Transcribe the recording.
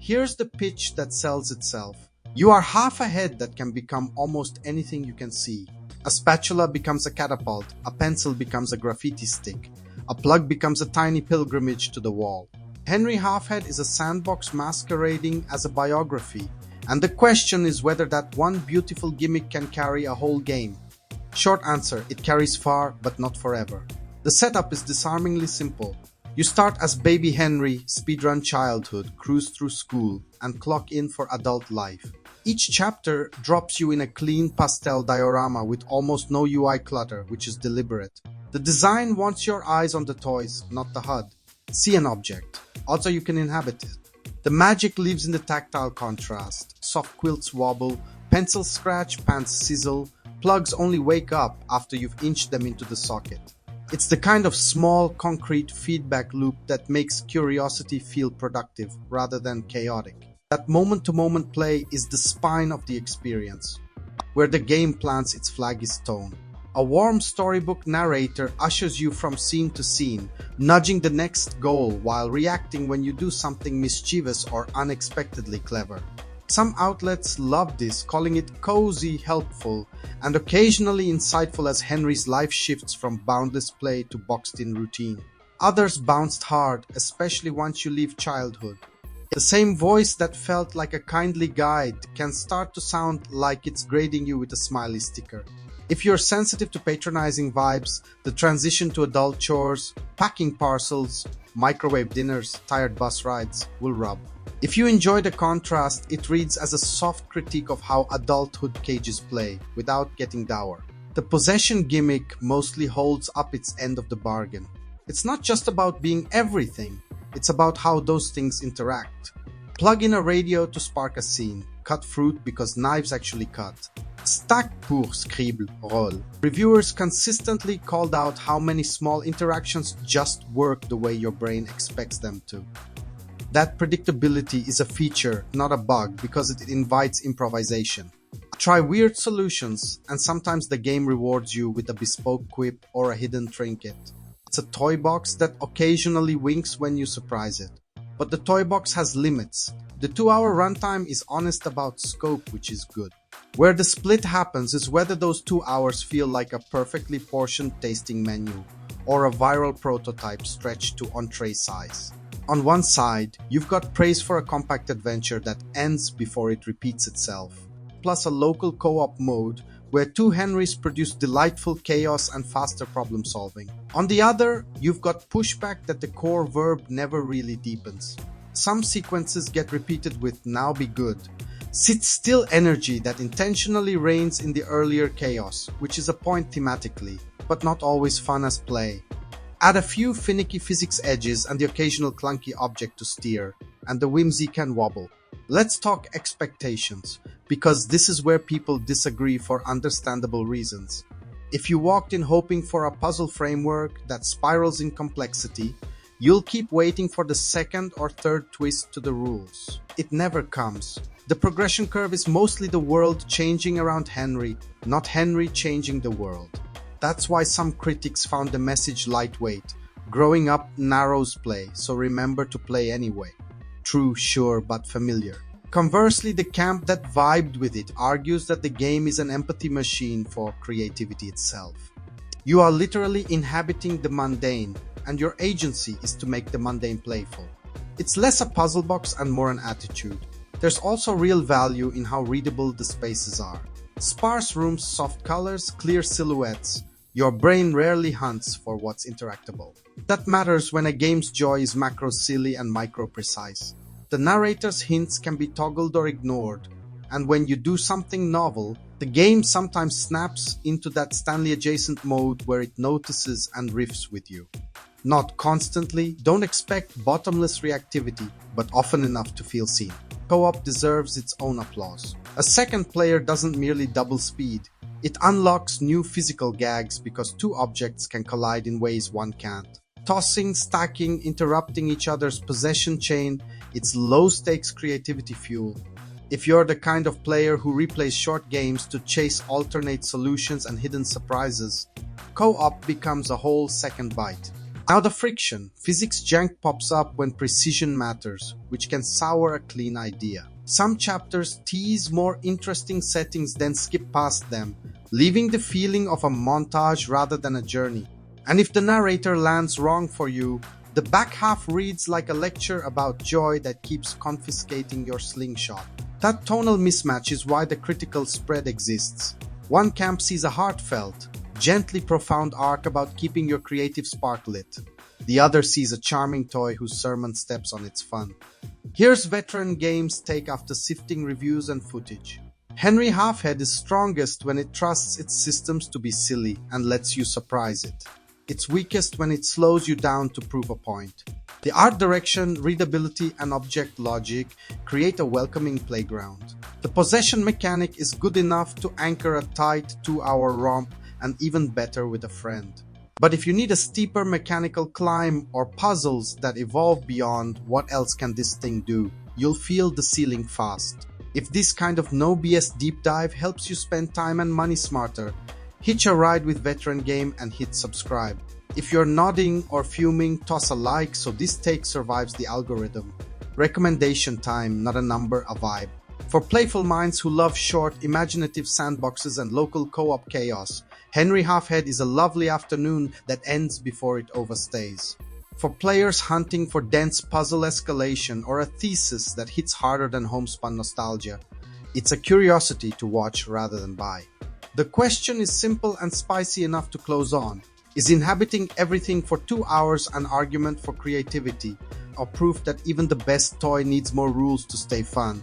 Here's the pitch that sells itself. You are half a head that can become almost anything you can see. A spatula becomes a catapult, a pencil becomes a graffiti stick, a plug becomes a tiny pilgrimage to the wall. Henry Halfhead is a sandbox masquerading as a biography, and the question is whether that one beautiful gimmick can carry a whole game. Short answer, it carries far, but not forever. The setup is disarmingly simple. You start as baby Henry, speedrun childhood, cruise through school, and clock in for adult life. Each chapter drops you in a clean pastel diorama with almost no UI clutter, which is deliberate. The design wants your eyes on the toys, not the HUD. See an object. Odds are you can inhabit it. The magic lives in the tactile contrast. Soft quilts wobble, pencils scratch, pants sizzle, plugs only wake up after you've inched them into the socket. It's the kind of small, concrete feedback loop that makes curiosity feel productive rather than chaotic. That moment-to-moment play is the spine of the experience, where the game plants its flaggist tone. A warm storybook narrator ushers you from scene to scene, nudging the next goal while reacting when you do something mischievous or unexpectedly clever. Some outlets love this, calling it cozy, helpful, and occasionally insightful as Henry's life shifts from boundless play to boxed-in routine. Others bounced hard, especially once you leave childhood. The same voice that felt like a kindly guide can start to sound like it's grading you with a smiley sticker. If you're sensitive to patronizing vibes, the transition to adult chores, packing parcels, microwave dinners, tired bus rides will rub. If you enjoy the contrast, it reads as a soft critique of how adulthood cages play, without getting dour. The possession gimmick mostly holds up its end of the bargain. It's not just about being everything, it's about how those things interact. Plug in a radio to spark a scene, cut fruit because knives actually cut. Stack pour scribble roll. Reviewers consistently called out how many small interactions just work the way your brain expects them to. That predictability is a feature, not a bug, because it invites improvisation. Try weird solutions, and sometimes the game rewards you with a bespoke quip or a hidden trinket. It's a toy box that occasionally winks when you surprise it. But the toy box has limits. The 2-hour runtime is honest about scope, which is good. Where the split happens is whether those 2 hours feel like a perfectly portioned tasting menu, or a viral prototype stretched to entree size. On one side, you've got praise for a compact adventure that ends before it repeats itself, plus a local co-op mode where 2 Henrys produce delightful chaos and faster problem solving. On the other, you've got pushback that the core verb never really deepens. Some sequences get repeated with "now be good." Sit still energy that intentionally reigns in the earlier chaos, which is a point thematically, but not always fun as play. Add a few finicky physics edges and the occasional clunky object to steer, and the whimsy can wobble. Let's talk expectations, because this is where people disagree for understandable reasons. If you walked in hoping for a puzzle framework that spirals in complexity, you'll keep waiting for the second or third twist to the rules. It never comes. The progression curve is mostly the world changing around Henry, not Henry changing the world. That's why some critics found the message lightweight. Growing up narrows play, so remember to play anyway. True, sure, but familiar. Conversely, the camp that vibed with it argues that the game is an empathy machine for creativity itself. You are literally inhabiting the mundane, and your agency is to make the mundane playful. It's less a puzzle box and more an attitude. There's also real value in how readable the spaces are. Sparse rooms, soft colors, clear silhouettes. Your brain rarely hunts for what's interactable. That matters when a game's joy is macro-silly and micro-precise. The narrator's hints can be toggled or ignored, and when you do something novel, the game sometimes snaps into that Stanley-adjacent mode where it notices and riffs with you. Not constantly, don't expect bottomless reactivity, but often enough to feel seen. Co-op deserves its own applause. A second player doesn't merely double speed, it unlocks new physical gags because 2 objects can collide in ways one can't. Tossing, stacking, interrupting each other's possession chain, it's low-stakes creativity fuel. If you're the kind of player who replays short games to chase alternate solutions and hidden surprises, co-op becomes a whole second bite. Now the friction. Physics jank pops up when precision matters, which can sour a clean idea. Some chapters tease more interesting settings then skip past them, leaving the feeling of a montage rather than a journey. And if the narrator lands wrong for you, the back half reads like a lecture about joy that keeps confiscating your slingshot. That tonal mismatch is why the critical spread exists. One camp sees a heartfelt, gently profound arc about keeping your creative spark lit. The other sees a charming toy whose sermon steps on its fun. Here's Veteran Games' take after sifting reviews and footage. Henry Halfhead is strongest when it trusts its systems to be silly and lets you surprise it. It's weakest when it slows you down to prove a point. The art direction, readability, and object logic create a welcoming playground. The possession mechanic is good enough to anchor a tight 2-hour romp, and even better with a friend. But if you need a steeper mechanical climb or puzzles that evolve beyond what else can this thing do, you'll feel the ceiling fast. If this kind of no BS deep dive helps you spend time and money smarter, hitch a ride with Veteran Game and hit subscribe. If you're nodding or fuming, toss a like so this take survives the algorithm. Recommendation time, not a number, a vibe. For playful minds who love short, imaginative sandboxes and local co-op chaos, Henry Halfhead is a lovely afternoon that ends before it overstays. For players hunting for dense puzzle escalation or a thesis that hits harder than homespun nostalgia, it's a curiosity to watch rather than buy. The question is simple and spicy enough to close on. Is inhabiting everything for 2 hours an argument for creativity, or proof that even the best toy needs more rules to stay fun?